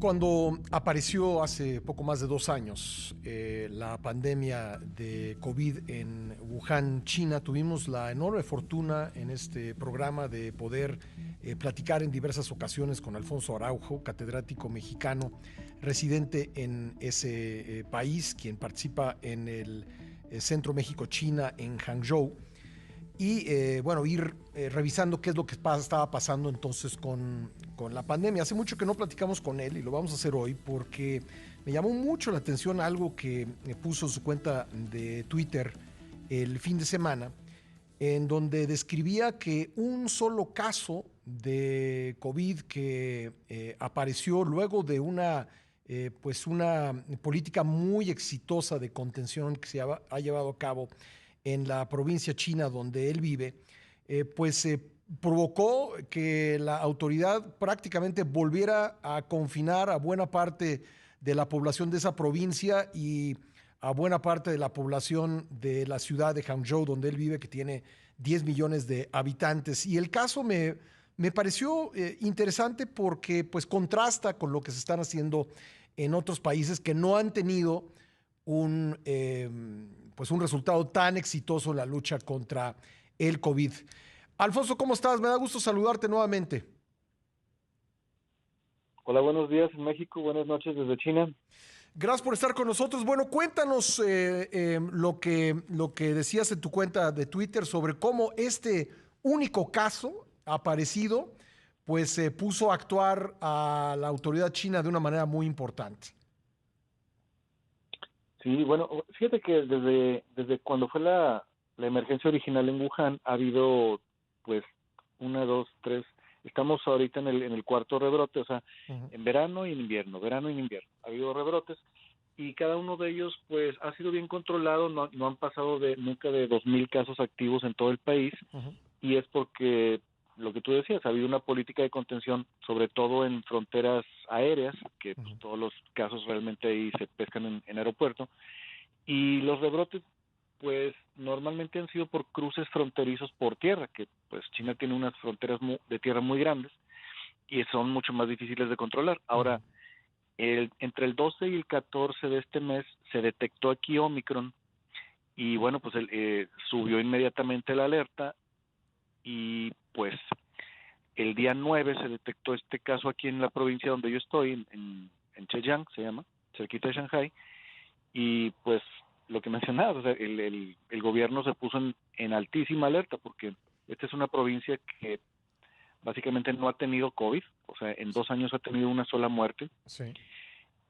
Cuando apareció hace poco más de 2 años la pandemia de COVID en Wuhan, China, tuvimos la enorme fortuna en este programa de poder platicar en diversas ocasiones con Alfonso Araujo, catedrático mexicano residente en ese país, quien participa en el Centro México-China en Hangzhou y bueno, ir revisando qué es lo que estaba pasando entonces con la pandemia. Hace mucho que no platicamos con él y lo vamos a hacer hoy porque me llamó mucho la atención algo que puso en su cuenta de Twitter el fin de semana, en donde describía que un solo caso de COVID que apareció luego de pues una política muy exitosa de contención que ha llevado a cabo en la provincia china donde él vive, pues provocó que la autoridad prácticamente volviera a confinar a buena parte de la población de esa provincia y a buena parte de la población de la ciudad de Hangzhou, donde él vive, que tiene 10 millones de habitantes. Y el caso me pareció interesante porque pues contrasta con lo que se están haciendo en otros países que no han tenido pues un resultado tan exitoso en la lucha contra el COVID. Alfonso, ¿cómo estás? Me da gusto saludarte nuevamente. Hola, buenos días en México, buenas noches desde China. Gracias por estar con nosotros. Bueno, cuéntanos lo que decías en tu cuenta de Twitter sobre cómo este único caso aparecido pues se puso a actuar a la autoridad china de una manera muy importante. Sí, bueno, fíjate que desde cuando fue la emergencia original en Wuhan ha habido, pues, una, dos, tres, estamos ahorita en el cuarto rebrote, o sea, Ujú. en verano y en invierno. Ha habido rebrotes y cada uno de ellos, pues, ha sido bien controlado, no han pasado nunca de 2,000 casos activos en todo el país, Ujú. y es porque lo que tú decías, ha habido una política de contención, sobre todo en fronteras aéreas, que pues, Ujú. todos los casos realmente ahí se pescan en aeropuerto, y los rebrotes pues normalmente han sido por cruces fronterizos por tierra, que pues China tiene unas fronteras de tierra muy grandes y son mucho más difíciles de controlar. Ujú. Ahora, entre el 12 y el 14 de este mes se detectó aquí Omicron y bueno, pues subió inmediatamente la alerta y pues el día 9 se detectó este caso aquí en la provincia donde yo estoy, en Zhejiang se llama, cerquita de Shanghai, y pues lo que mencionabas, o sea, el gobierno se puso en altísima alerta porque esta es una provincia que básicamente no ha tenido COVID, o sea, en 2 años ha tenido una sola muerte, Sí.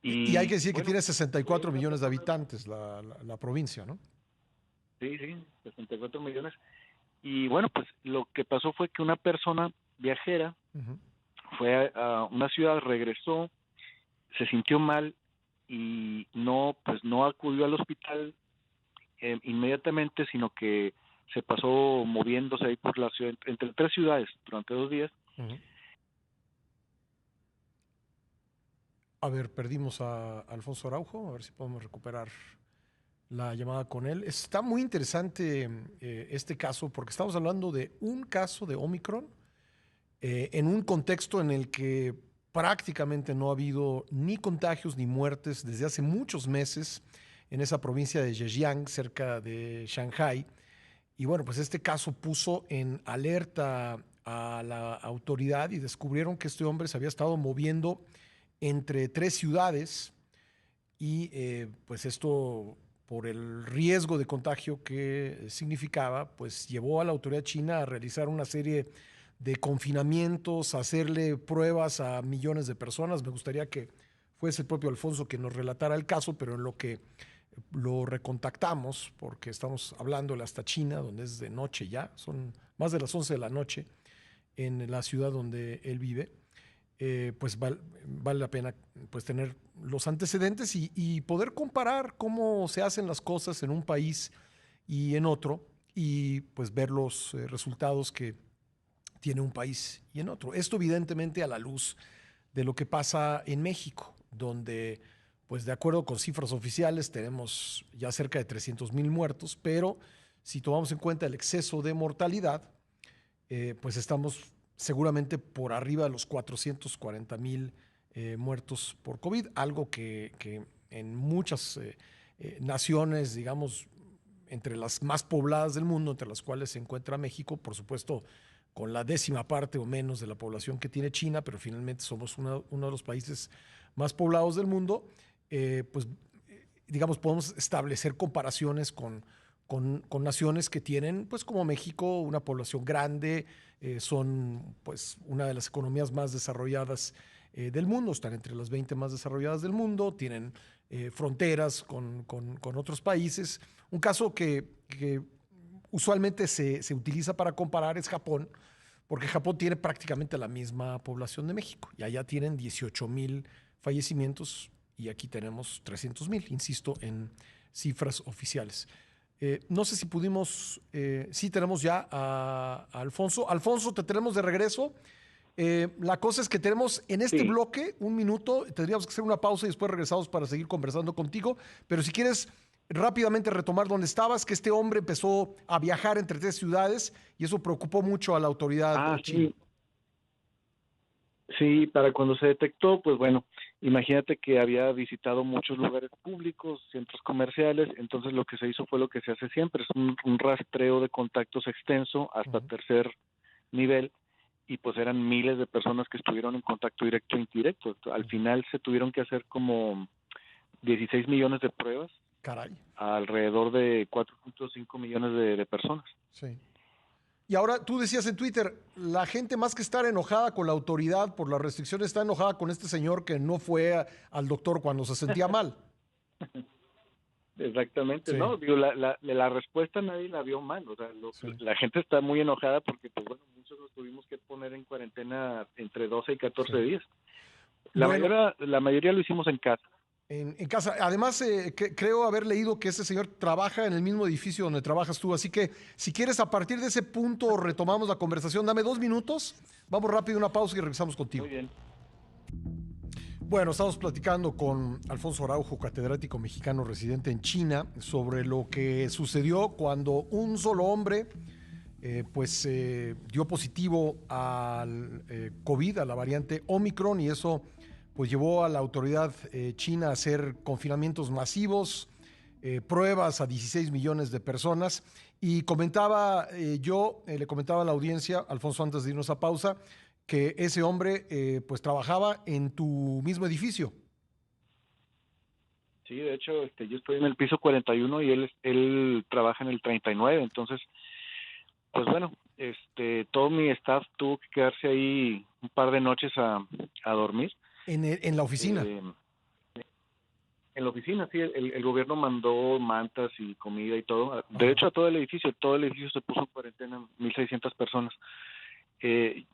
Y hay que y decir que bueno, tiene 64 tuvieron las millones de personas, habitantes la provincia, ¿no? sí, 64 millones, y bueno, pues lo que pasó fue que una persona viajera Ujú. fue a una ciudad, regresó, se sintió mal y pues no acudió al hospital inmediatamente, sino que se pasó moviéndose ahí por la ciudad, entre tres ciudades durante 2 días. Ujú. A ver, perdimos a Alfonso Araujo, a ver si podemos recuperar la llamada con él. Está muy interesante este caso porque estamos hablando de un caso de Omicron en un contexto en el que prácticamente no ha habido ni contagios ni muertes desde hace muchos meses en esa provincia de Zhejiang, cerca de Shanghai. Y bueno, pues este caso puso en alerta a la autoridad y descubrieron que este hombre se había estado moviendo entre tres ciudades y pues esto por el riesgo de contagio que significaba, pues llevó a la autoridad china a realizar una serie de confinamientos, a hacerle pruebas a millones de personas. Me gustaría que fuese el propio Alfonso que nos relatara el caso, pero en lo que lo recontactamos, porque estamos hablándole hasta China, donde es de noche ya, son más de las 11 de la noche en la ciudad donde él vive, pues vale la pena pues tener los antecedentes y poder comparar cómo se hacen las cosas en un país y en otro y pues ver los resultados que tiene un país y en otro. Esto evidentemente a la luz de lo que pasa en México, donde pues de acuerdo con cifras oficiales tenemos ya cerca de 300,000 muertos, pero si tomamos en cuenta el exceso de mortalidad, pues estamos seguramente por arriba de los 440,000 muertos por COVID, algo que en muchas naciones, digamos, entre las más pobladas del mundo, entre las cuales se encuentra México, por supuesto, con la 10ª parte o menos de la población que tiene China, pero finalmente somos uno de los países más poblados del mundo, pues digamos, podemos establecer comparaciones con naciones que tienen, pues como México, una población grande, son pues una de las economías más desarrolladas del mundo, están entre las 20 más desarrolladas del mundo, tienen fronteras con otros países. Un caso que usualmente se utiliza para comparar es Japón, porque Japón tiene prácticamente la misma población de México y allá tienen 18,000 fallecimientos y aquí tenemos 300,000, insisto, en cifras oficiales. No sé si pudimos, sí tenemos ya a Alfonso. Alfonso, te tenemos de regreso. La cosa es que tenemos en este Sí, bloque un minuto, tendríamos que hacer una pausa y después regresamos para seguir conversando contigo, pero si quieres rápidamente retomar donde estabas, que este hombre empezó a viajar entre 3 ciudades y eso preocupó mucho a la autoridad china. sí, sí, para cuando se detectó, pues bueno, imagínate que había visitado muchos lugares públicos, centros comerciales, entonces lo que se hizo fue lo que se hace siempre, es un rastreo de contactos extenso hasta Ujú. tercer nivel, y pues eran miles de personas que estuvieron en contacto directo e indirecto. Al Ujú. final se tuvieron que hacer como 16 millones de pruebas Caray, a alrededor de 4.5 millones de personas. sí. Y ahora tú decías en Twitter, la gente más que estar enojada con la autoridad por las restricciones está enojada con este señor que no fue al doctor cuando se sentía mal. Exactamente, Sí, ¿no? Digo, la respuesta nadie la vio mal, o sea, sí, la gente está muy enojada porque, pues bueno, muchos nos tuvimos que poner en cuarentena entre 12 y sí. 14 días. Bueno, La mayoría lo hicimos en casa. en casa. Además, creo haber leído que ese señor trabaja en el mismo edificio donde trabajas tú. Así que si quieres, a partir de ese punto retomamos la conversación. Dame 2 minutos. Vamos rápido a una pausa y regresamos Muy contigo. bien. Bueno, estamos platicando con Alfonso Araujo, catedrático mexicano residente en China, sobre lo que sucedió cuando un solo hombre dio positivo al COVID, a la variante Omicron, y eso pues llevó a la autoridad china a hacer confinamientos masivos, pruebas a 16 millones de personas. Y le comentaba a la audiencia, Alfonso, antes de irnos a pausa, que ese hombre pues trabajaba en tu mismo edificio. Sí, de hecho, yo estoy en el piso 41 y él trabaja en el 39, entonces, pues bueno, todo mi staff tuvo que quedarse ahí un par de noches a dormir. En la oficina. Eh, En la oficina, sí, el gobierno mandó mantas y comida y todo. De Ajá. hecho, a todo el edificio se puso en cuarentena, 1.600 personas. Eh,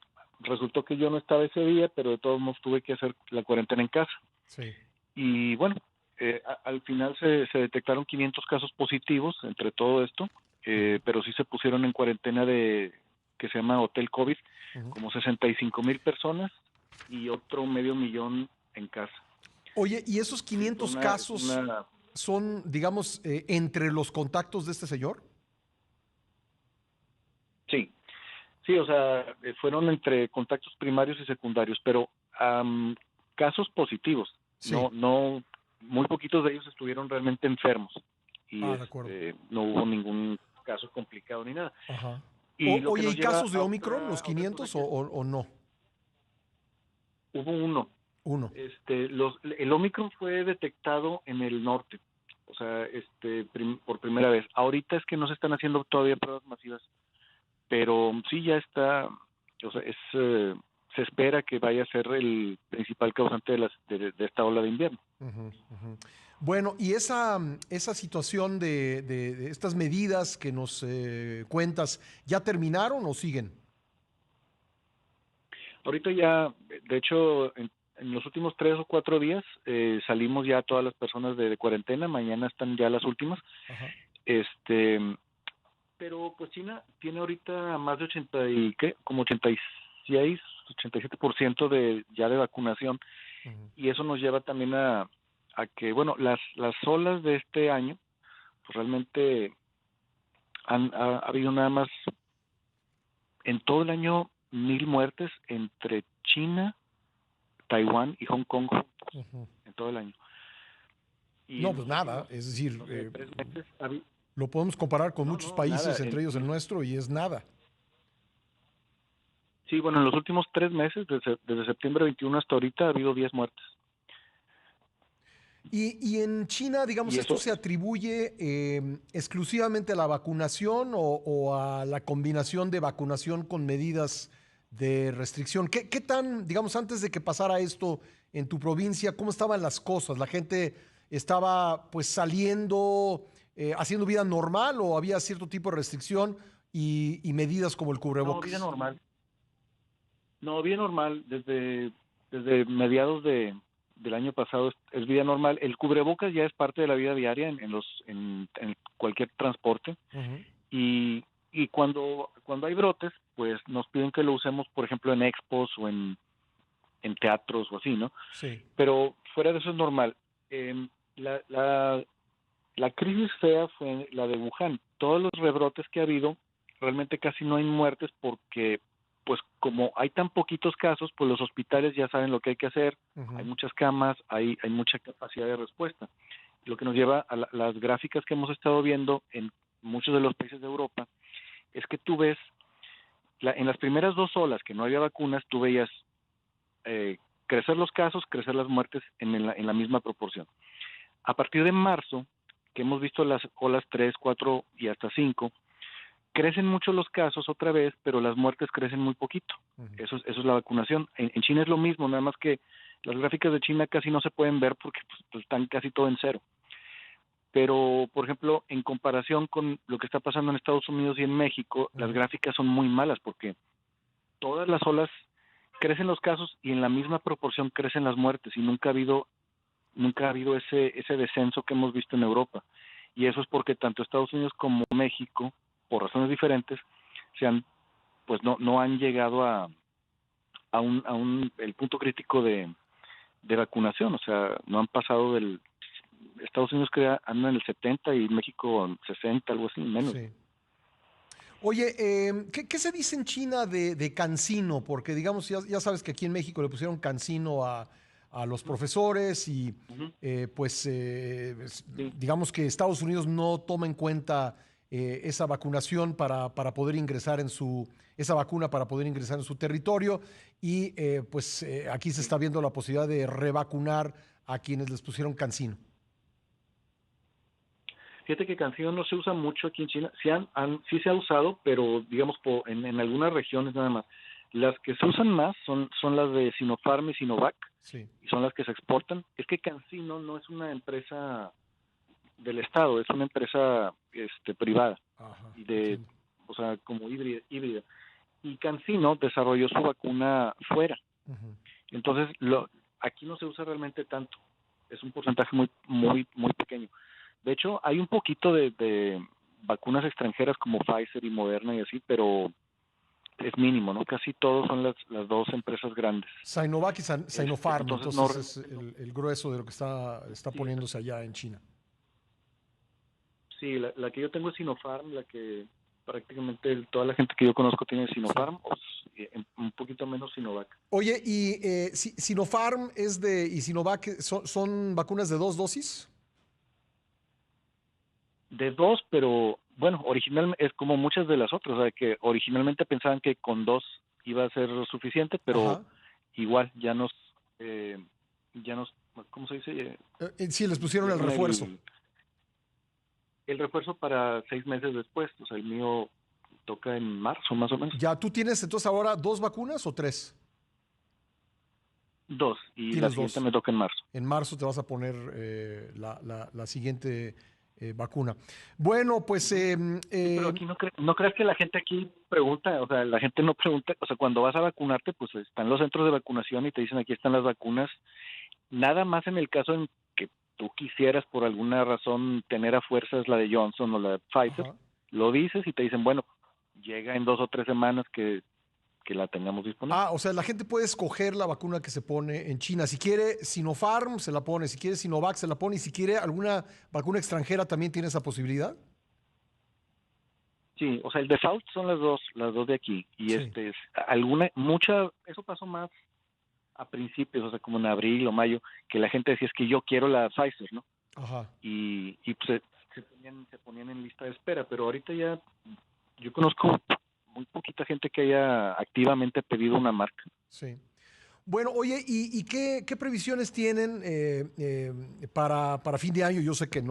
Resultó que yo no estaba ese día, pero de todos modos tuve que hacer la cuarentena en casa. Sí. Y bueno, al final se detectaron 500 casos positivos entre todo esto, Ujú, pero sí se pusieron en cuarentena que se llama Hotel COVID, ujú. como 65,000 personas y otro medio millón en casa. Oye, ¿y esos Sí, 500 es casos una. son, digamos, entre los contactos de este señor? Sí, sí, o sea, fueron entre contactos primarios y secundarios, pero casos positivos, Sí. muy poquitos de ellos estuvieron realmente enfermos y Ah, de acuerdo. no hubo ningún caso complicado ni nada. Ajá. Y lo que Oye, nos ¿y lleva casos de Omicron, los a otra cosa 500 que es, o no? hubo uno, Uno. el Omicron fue detectado en el norte, o sea, por primera vez. Ahorita es que no se están haciendo todavía pruebas masivas, pero sí ya está, o sea, se espera que vaya a ser el principal causante de esta ola de invierno. Ujú, ujú. Bueno, y esa situación de estas medidas que nos cuentas, ¿ya terminaron o siguen? Ahorita ya, de hecho, en los últimos 3 o 4 días salimos ya todas las personas de cuarentena, mañana están ya las últimas, Ajá. este, pero pues China tiene ahorita más de 80 y qué, como 86, 87% ya de vacunación, Ujú, y eso nos lleva también a que, bueno, las olas de este año pues realmente ha habido nada más en todo el año 1,000 muertes entre China, Taiwán y Hong Kong Ujú. en todo el año. Y No, en pues los nada, últimos, es decir, no sé, 3 meses, lo podemos comparar con no, muchos no, nada. países, entre ellos el nuestro, y es nada. Sí, bueno, en los últimos 3 meses, desde septiembre 21 hasta ahorita, ha habido 10 muertes. Y en China, digamos, Y ¿esto eso, se atribuye exclusivamente a la vacunación o a la combinación de vacunación con medidas de restricción? ¿Qué tan, digamos, antes de que pasara esto en tu provincia, cómo estaban las cosas? ¿La gente estaba pues saliendo, haciendo vida normal o había cierto tipo de restricción y medidas como el no, vida cubrebocas? normal. No, vida normal. Desde mediados del año pasado es vida normal. El cubrebocas ya es parte de la vida diaria en cualquier transporte. Ujú. Y cuando hay brotes, pues nos piden que lo usemos, por ejemplo, en expos o en teatros o así, ¿no? Sí. Pero fuera de eso es normal. Em, la, la, la crisis fea fue la de Wuhan. Todos los rebrotes que ha habido, realmente casi no hay muertes porque, pues como hay tan poquitos casos, pues los hospitales ya saben lo que hay que hacer, hay Ujú. muchas camas, hay mucha capacidad de respuesta. Lo que nos lleva a las gráficas que hemos estado viendo en muchos de los países de Europa, es que tú ves, en las primeras 2 olas que no había vacunas, tú veías eh, crecer los casos, crecer las muertes en la misma proporción. A partir de marzo, que hemos visto las olas 3, 4 y hasta 5, crecen mucho los casos otra vez, pero las muertes crecen muy poquito. Ujú. Eso es la vacunación. En China es lo mismo, nada más que las gráficas de China casi no se pueden ver porque pues, están casi todo en cero. Pero, por ejemplo, en comparación con lo que está pasando en Estados Unidos y en México, las Ujú. gráficas son muy malas porque todas las olas crecen los casos y en la misma proporción crecen las muertes y nunca ha habido ese descenso que hemos visto en Europa. Y eso es porque tanto Estados Unidos como México, por razones diferentes, pues no han llegado el punto crítico de vacunación. O sea, no han pasado Estados Unidos que anda en el 70 y México en 60, algo así, menos. Sí. Oye, ¿qué se dice en China de cansino? Porque digamos, ya sabes que aquí en México le pusieron cansino a los profesores y Ujú. pues Sí. digamos que Estados Unidos no toma en cuenta esa vacunación para poder ingresar esa vacuna para poder ingresar en su territorio y pues aquí se Sí. está viendo la posibilidad de revacunar a quienes les pusieron cansino. Fíjate que Cancino no se usa mucho aquí en China. Sí se ha usado, pero digamos en algunas regiones nada más. Las que se usan más son las de Sinopharm y Sinovac, Sí, y son las que se exportan. Es que Cancino no es una empresa del Estado, es una empresa privada, ajá, y entiendo. o sea, como híbrida. Y Cancino desarrolló su vacuna fuera. Ujú. Entonces, aquí no se usa realmente tanto. Es un porcentaje muy, muy, muy pequeño. De hecho, hay un poquito de vacunas extranjeras como Pfizer y Moderna y así, pero es mínimo, ¿no? Casi todos son las dos empresas grandes. Sinovac y Sinopharm, Entonces, no, entonces es el grueso de lo que está sí, poniéndose allá en China. sí, la que yo tengo es Sinopharm, la que prácticamente toda la gente que yo conozco tiene Sí. Sinopharm, un poquito menos Sinovac. Oye, ¿y Sinopharm y Sinovac son vacunas de 2 dosis? De dos, pero bueno, originalmente es como muchas de las otras, o sea, que originalmente pensaban que con dos iba a ser suficiente, pero Ajá. igual eh, ya nos, ¿cómo se dice? Sí, les pusieron el Dieron refuerzo. el refuerzo para 6 meses después. O sea, el mío toca en marzo más o menos. ¿Ya tú tienes entonces ahora 2 vacunas o 3? Dos, y la Tienes siguiente 2. me toca en marzo. En marzo te vas a poner la siguiente vacuna. Bueno, pues Ujú. Sí, pero aquí no creas que la gente aquí pregunta, o sea, la gente no pregunta, o sea, cuando vas a vacunarte, pues están los centros de vacunación y te dicen aquí están las vacunas. Nada más en el caso en que tú quisieras por alguna razón tener a fuerzas la de Johnson o la de Pfizer, ajá. lo dices y te dicen, bueno, llega en 2 o 3 semanas que la tengamos disponible. O sea, la gente puede escoger la vacuna que se pone en China. Si quiere Sinopharm, se la pone. Si quiere Sinovac, se la pone. Y si quiere alguna vacuna extranjera, también tiene esa posibilidad. Sí, o sea, el default son las dos de aquí. Y Sí. eso pasó más a principios, o sea, como en abril o mayo, que la gente decía es que yo quiero la Pfizer, ¿no? Ajá. Y pues se ponían en lista de espera, pero ahorita ya yo conozco muy poquita gente que haya activamente pedido una marca. Sí. Bueno, oye, ¿y qué previsiones tienen para fin de año? Yo sé que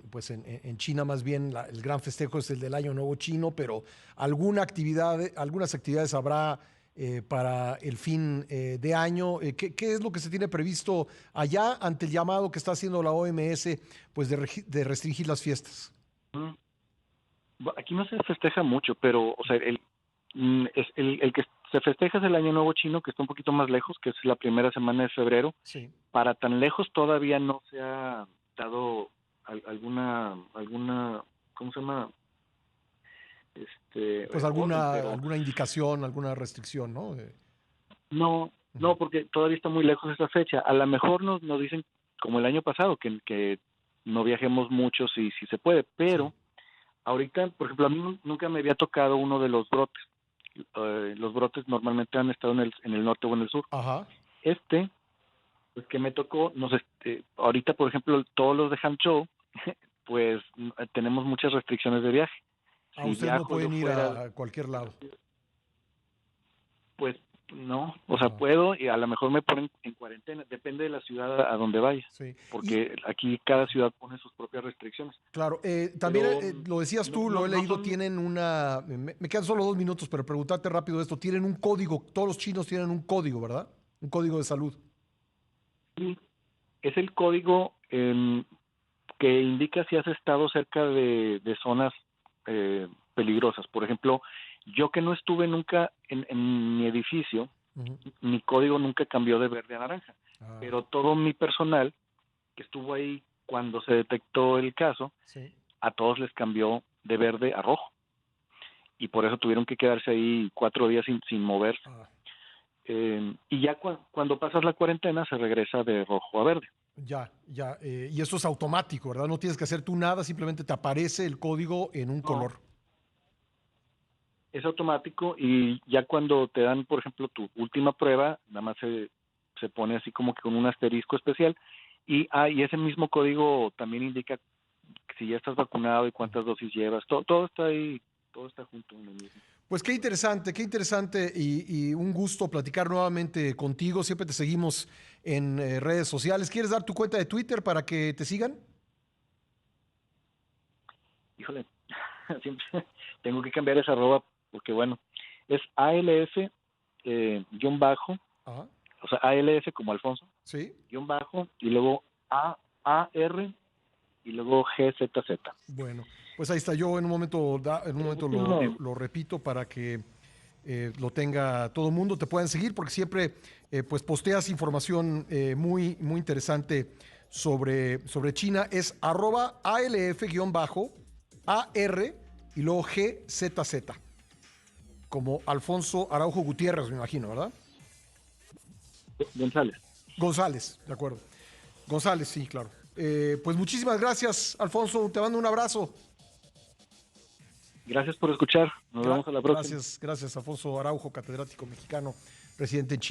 pues en China más bien el gran festejo es el del Año Nuevo Chino, pero algunas actividades habrá para el fin de año. ¿Qué es lo que se tiene previsto allá ante el llamado que está haciendo la OMS, pues de restringir las fiestas? Mm. Aquí no se festeja mucho, pero, o sea, el que se festeja es el Año Nuevo Chino, que está un poquito más lejos, que es la primera semana de febrero. Sí. Para tan lejos todavía no se ha dado alguna, ¿cómo se llama? Pues Orden, pero alguna indicación, alguna restricción, ¿no? no, Ujú. no, porque todavía está muy lejos esa fecha. A lo mejor nos dicen, como el año pasado, que no viajemos mucho si se puede, Sí. pero ahorita, por ejemplo, a mí nunca me había tocado uno de los brotes. Los brotes normalmente han estado en el norte o en el sur. Ajá. Este, pues que me tocó, ahorita, por ejemplo, todos los de Hangzhou, pues tenemos muchas restricciones de viaje. Ah, Si ustedes no viajo yo pueden ir fuera, a cualquier lado. pues no, o sea, Ajá. puedo y a lo mejor me ponen en cuarentena, depende de la ciudad a donde vaya, Sí. Y porque aquí cada ciudad pone sus propias restricciones. claro, también Pero lo decías no, tú, no, lo he no leído, son, tienen me quedan solo 2 minutos, pero preguntarte rápido esto, tienen un código, todos los chinos tienen un código, ¿verdad? Un código de salud. sí, es el código que indica si has estado cerca de zonas peligrosas. Por ejemplo, yo que no estuve nunca en mi edificio, Ujú. mi código nunca cambió de verde a naranja, Ah, pero todo mi personal que estuvo ahí cuando se detectó el caso, sí. a todos les cambió de verde a rojo y por eso tuvieron que quedarse ahí 4 días sin moverse. Ah, Y ya cuando pasas la cuarentena se regresa de rojo a verde. ya, ya. Y eso es automático, ¿verdad? No tienes que hacer tú nada, simplemente te aparece el código en un No, color. es automático y ya cuando te dan, por ejemplo, tu última prueba, nada más se pone así como que con un asterisco especial y ese mismo código también indica si ya estás vacunado y cuántas dosis llevas. Todo está ahí, todo está junto en el mismo. Pues qué interesante y un gusto platicar nuevamente contigo. Siempre te seguimos en redes sociales. ¿Quieres dar tu cuenta de Twitter para que te sigan? Híjole, siempre tengo que cambiar esa arroba porque bueno, es ALF guión bajo, Ajá, o sea, ALF como Alfonso, sí. guión bajo, y luego AR y luego GZZ. Bueno, pues ahí está. Yo en un momento, en un Pero momento búsquenlo. lo repito para que lo tenga todo el mundo, te puedan seguir, porque siempre pues posteas información muy interesante sobre China. Es @ALF_AR y luego GZZ, como Alfonso Araujo Gutiérrez, me imagino, ¿verdad? González. González, de acuerdo. González, sí, claro. Pues muchísimas gracias, Alfonso. Te mando un abrazo. Gracias por escuchar. Nos vemos a la próxima. Gracias, Alfonso Araujo, catedrático mexicano, presidente en Chile.